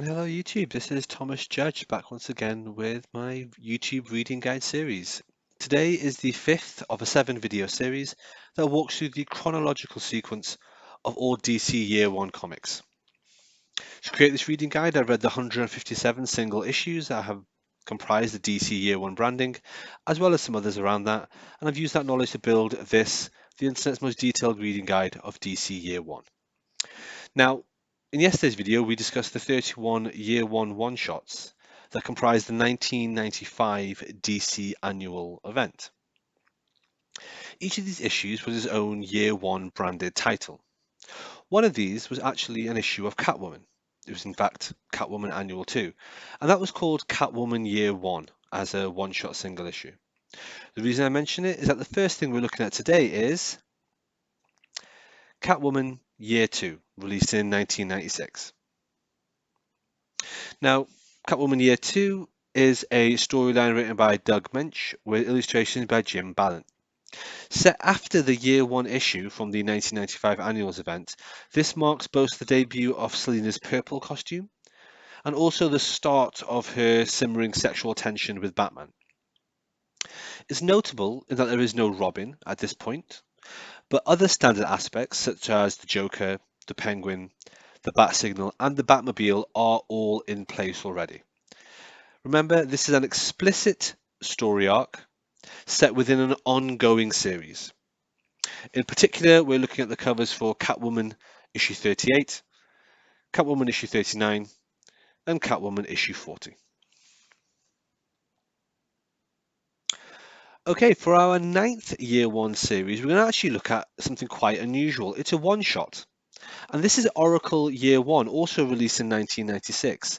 Hello YouTube, this is Thomas Judge back once again with my YouTube reading guide series. Today is the fifth of a 7 video series that walks through the chronological sequence of all DC Year One comics. To create this reading guide, I read the 157 single issues that have comprised the DC Year One branding, as well as some others around that, and I've used that knowledge to build this, the internet's most detailed reading guide of DC Year One. Now, in yesterday's video, we discussed the 31 Year One one-shots that comprise the 1995 DC annual event. Each of these issues was its own Year One branded title. One of these was actually an issue of Catwoman. It was in fact Catwoman Annual 2, and that was called Catwoman Year One as a one-shot single issue. The reason I mention it is that the first thing we're looking at today is Catwoman Year Two, released in 1996. Now, Catwoman Year Two is a storyline written by Doug Mensch with illustrations by Jim Ballant. Set after the Year One issue from the 1995 annuals event, this marks both the debut of Selina's purple costume and also the start of her simmering sexual tension with Batman. It's notable in that there is no Robin at this point, but other standard aspects such as the Joker, the Penguin, the Bat Signal, and the Batmobile are all in place already. Remember, this is an explicit story arc set within an ongoing series. In particular, we're looking at the covers for Catwoman issue 38, Catwoman issue 39, and Catwoman issue 40. Okay, for our 9th Year One series, we're going to actually look at something quite unusual. It's a one-shot. And this is Oracle Year One, also released in 1996.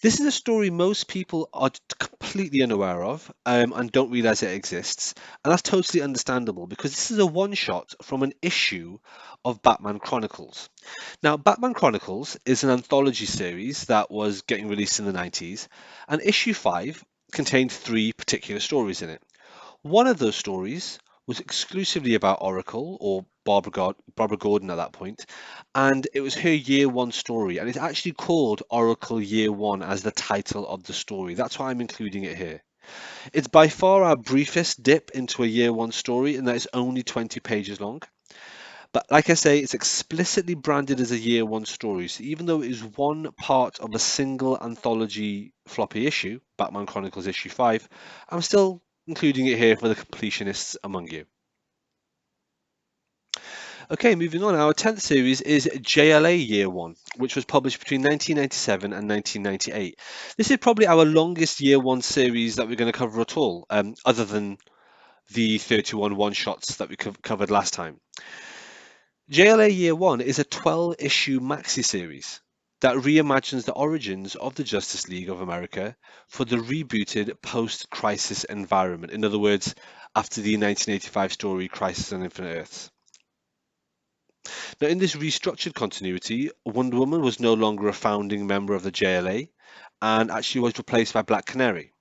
This is a story most people are completely unaware of and don't realize it exists. And that's totally understandable because this is a one-shot from an issue of Batman Chronicles. Now, Batman Chronicles is an anthology series that was getting released in the 90s, and issue 5 contained 3 particular stories in it. One of those stories was exclusively about Oracle, or Barbara Gordon at that point, and it was her Year One story, and it's actually called Oracle Year One as the title of the story. That's why I'm including it here. It's by far our briefest dip into a Year One story, and that is only 20 pages long. But like I say, it's explicitly branded as a Year One story, so even though it is one part of a single anthology floppy issue, Batman Chronicles issue 5, I'm still including it here for the completionists among you. Okay, moving on. Our 10th series is JLA Year One, which was published between 1997 and 1998. This is probably our longest Year One series that we're going to cover at all, other than the 31 one-shots that we covered last time. JLA Year One is a 12-issue maxi series that reimagines the origins of the Justice League of America for the rebooted post-crisis environment. In other words, after the 1985 story Crisis on Infinite Earths. Now, in this restructured continuity, Wonder Woman was no longer a founding member of the JLA and actually was replaced by Black Canary.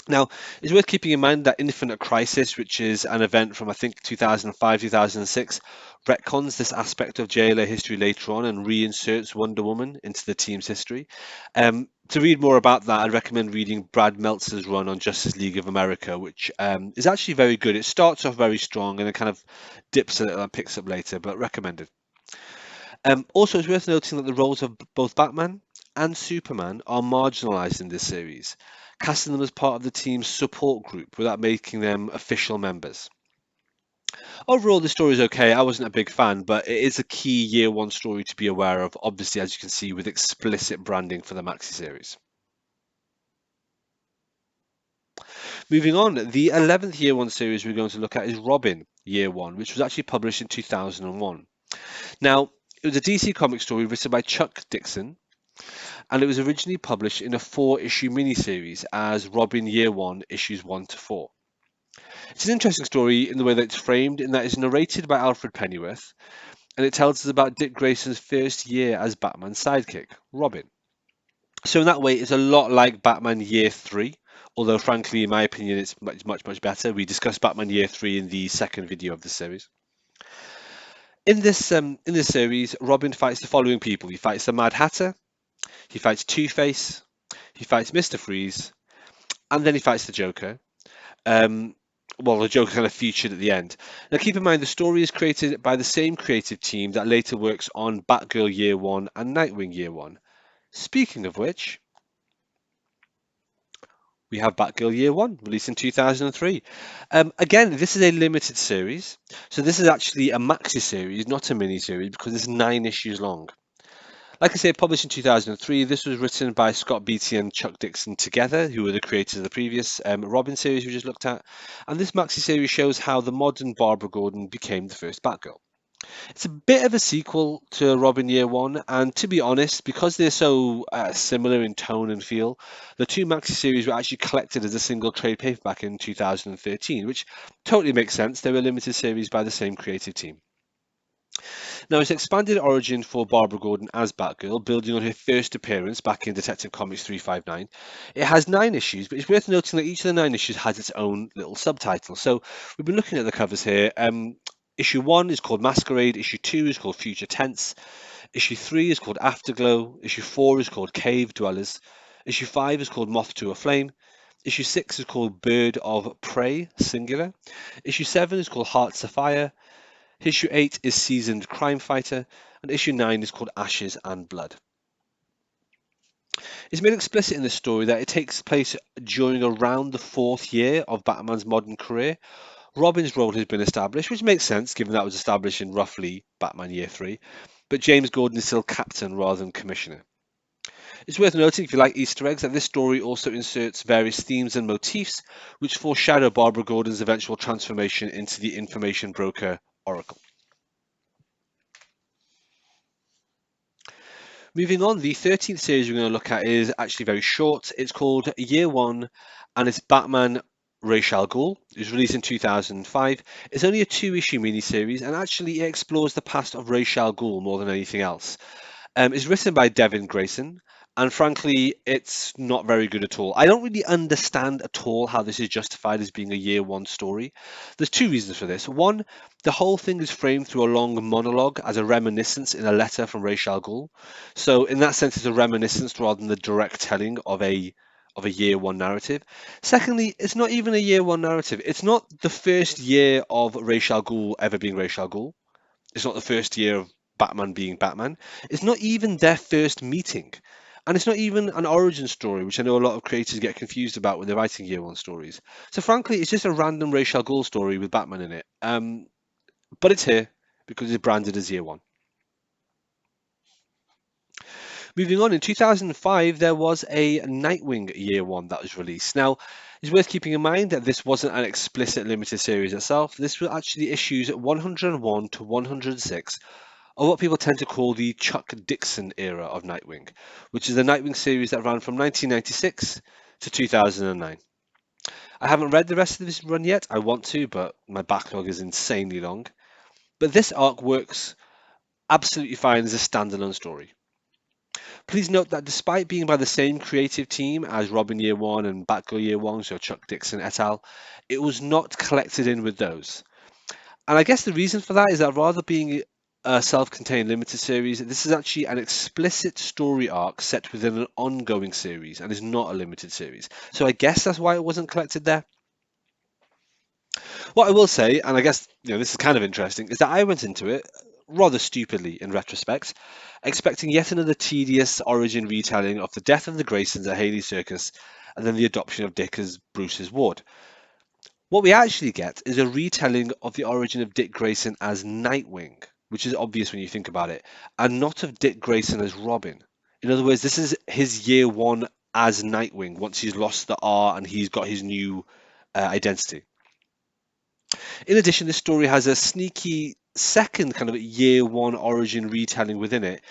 Now, it's worth keeping in mind that Infinite Crisis, which is an event from I think 2005, 2006, retcons this aspect of JLA history later on and reinserts Wonder Woman into the team's history. To read more about that, I'd recommend reading Brad Meltzer's run on Justice League of America, which is actually very good. It starts off very strong and it kind of dips a little and picks up later, but recommended. Also, it's worth noting that the roles of both Batman and Superman are marginalized in this series, casting them as part of the team's support group without making them official members. Overall, the story is okay. I wasn't a big fan, but it is a key Year One story to be aware of, obviously, as you can see, with explicit branding for the Maxi series. Moving on, the 11th Year One series we're going to look at is Robin Year One, which was actually published in 2001. Now, it was a DC comic story written by Chuck Dixon, and it was originally published in a 4-issue miniseries as Robin Year One, issues 1 to 4. It's an interesting story in the way that it's framed, in that it's narrated by Alfred Pennyworth, and it tells us about Dick Grayson's first year as Batman's sidekick, Robin. So in that way, it's a lot like Batman Year 3, although frankly, in my opinion, it's much better. We discussed Batman Year 3 in the second video of the series. In this series, Robin fights the following people. He fights the Mad Hatter, He fights Two-Face, he fights Mr. Freeze, and then he fights the Joker. Um, well, the Joker kind of featured at the end. Now, keep in mind, the story is created by the same creative team that later works on Batgirl Year One and Nightwing Year One. Speaking of which, we have Batgirl Year One, released in 2003. Again, this is a limited series, so this is actually a maxi series, not a mini series, because it's 9 issues long. Like I say, published in 2003, this was written by Scott Beatty and Chuck Dixon together, who were the creators of the previous Robin series we just looked at. And this maxi series shows how the modern Barbara Gordon became the first Batgirl. It's a bit of a sequel to Robin Year One, and to be honest, because they're so similar in tone and feel, the two maxi series were actually collected as a single trade paperback in 2013, which totally makes sense. They were limited series by the same creative team. Now, it's expanded origin for Barbara Gordon as Batgirl, building on her first appearance back in Detective Comics 359. It has 9 issues, but it's worth noting that each of the 9 issues has its own little subtitle. So we've been looking at the covers here. Issue 1 is called Masquerade, Issue 2 is called Future Tense, Issue 3 is called Afterglow, Issue 4 is called Cave Dwellers, Issue 5 is called Moth to a Flame, Issue 6 is called Bird of Prey, singular, Issue 7 is called Hearts Afire, Issue 8 is Seasoned Crime Fighter, and Issue 9 is called Ashes and Blood. It's made explicit in this story that it takes place during around the 4th year of Batman's modern career. Robin's role has been established, which makes sense given that was established in roughly Batman Year 3, but James Gordon is still captain rather than commissioner. It's worth noting, if you like Easter eggs, that this story also inserts various themes and motifs which foreshadow Barbara Gordon's eventual transformation into the information broker Oracle. Moving on, the 13th series we're going to look at is actually very short. It's called Year One, and it's Batman Ra's al Ghul. It was released in 2005. It's only a 2-issue miniseries, and actually it explores the past of Ra's al Ghul more than anything else. It's written by Devin Grayson, and frankly, it's not very good at all. I don't really understand at all how this is justified as being a Year One story. There's 2 reasons for this. One, the whole thing is framed through a long monologue as a reminiscence in a letter from Ra's al Ghul. So, in that sense, it's a reminiscence rather than the direct telling of a Year One narrative. Secondly, it's not even a Year One narrative. It's not the first year of Ra's al Ghul ever being Ra's al Ghul. It's not the first year of Batman being Batman. It's not even their first meeting. And it's not even an origin story, which I know a lot of creators get confused about when they're writing Year One stories. So frankly, it's just a random Ra's al Ghul story with Batman in it. But it's here because it's branded as Year One. Moving on, in 2005, there was a Nightwing Year One that was released. Now, it's worth keeping in mind that this wasn't an explicit limited series itself. This was actually issues 101 to 106 of what people tend to call the Chuck Dixon era of Nightwing, which is the Nightwing series that ran from 1996 to 2009. I haven't read the rest of this run yet. I want to, but my backlog is insanely long. But this arc works absolutely fine as a standalone story. Please note that despite being by the same creative team as Robin Year One and Batgirl Year One, so Chuck Dixon et al., it was not collected in with those. And I guess the reason for that is that rather being a self-contained limited series, this is actually an explicit story arc set within an ongoing series and is not a limited series. So I guess that's why it wasn't collected there. What I will say, and I guess this is kind of interesting, is that I went into it rather stupidly in retrospect, expecting yet another tedious origin retelling of the death of the Graysons at Haley Circus and then the adoption of Dick as Bruce's ward. What we actually get is a retelling of the origin of Dick Grayson as Nightwing, which is obvious when you think about it, and not of Dick Grayson as Robin. In other words, this is his Year One as Nightwing once he's lost the R and he's got his new identity. In addition, this story has a sneaky second kind of Year One origin retelling within it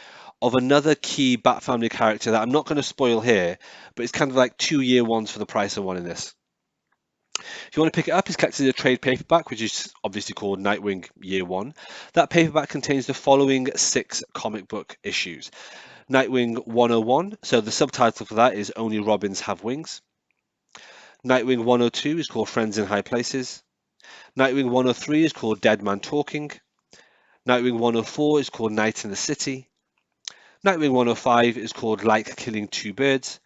of another key Bat Family character that I'm not going to spoil here, but it's kind of like 2 Year Ones for the price of one in this. If you want to pick it up, it's collected as a trade paperback, which is obviously called Nightwing Year One. That paperback contains the following 6 comic book issues. Nightwing 101, so the subtitle for that is Only Robins Have Wings. Nightwing 102 is called Friends in High Places. Nightwing 103 is called Dead Man Talking. Nightwing 104 is called Night in the City. Nightwing 105 is called Like Killing Two Birds,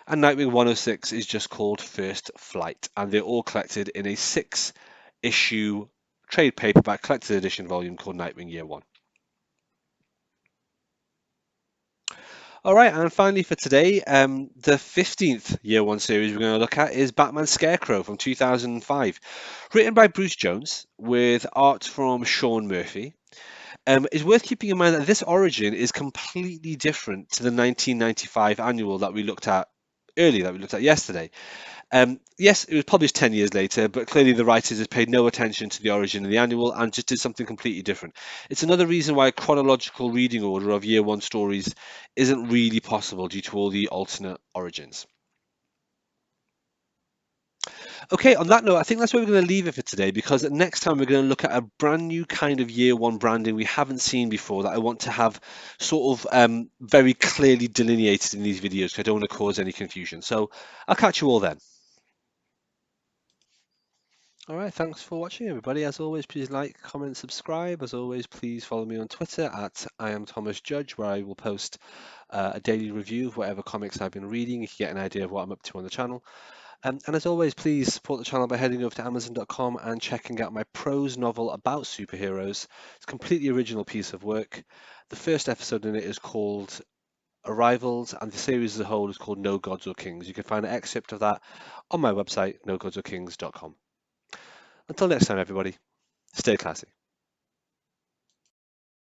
and Nightwing 106 is just called First Flight, and they're all collected in a 6-issue trade paperback collected edition volume called Nightwing Year One. All right, and finally for today, the 15th Year One series we're going to look at is Batman Scarecrow from 2005, written by Bruce Jones with art from Sean Murphy. It's worth keeping in mind that this origin is completely different to the 1995 annual that we looked at earlier, that we looked at yesterday. Yes, it was published 10 years later, but clearly the writers have paid no attention to the origin of the annual and just did something completely different. It's another reason why a chronological reading order of Year One stories isn't really possible due to all the alternate origins. Okay, on that note, I think that's where we're going to leave it for today because next time we're going to look at a brand new kind of Year One branding we haven't seen before that I want to have sort of very clearly delineated in these videos so I don't want to cause any confusion. So I'll catch you all then. All right, thanks for watching, everybody. As always, please like, comment, subscribe. As always, please follow me on Twitter at I am Thomas Judge, where I will post a daily review of whatever comics I've been reading. You can get an idea of what I'm up to on the channel. And as always, please support the channel by heading over to Amazon.com and checking out my prose novel about superheroes. It's a completely original piece of work. The first episode in it is called Arrivals, and the series as a whole is called No Gods or Kings. You can find an excerpt of that on my website, nogodsorkings.com. Until next time, everybody, stay classy.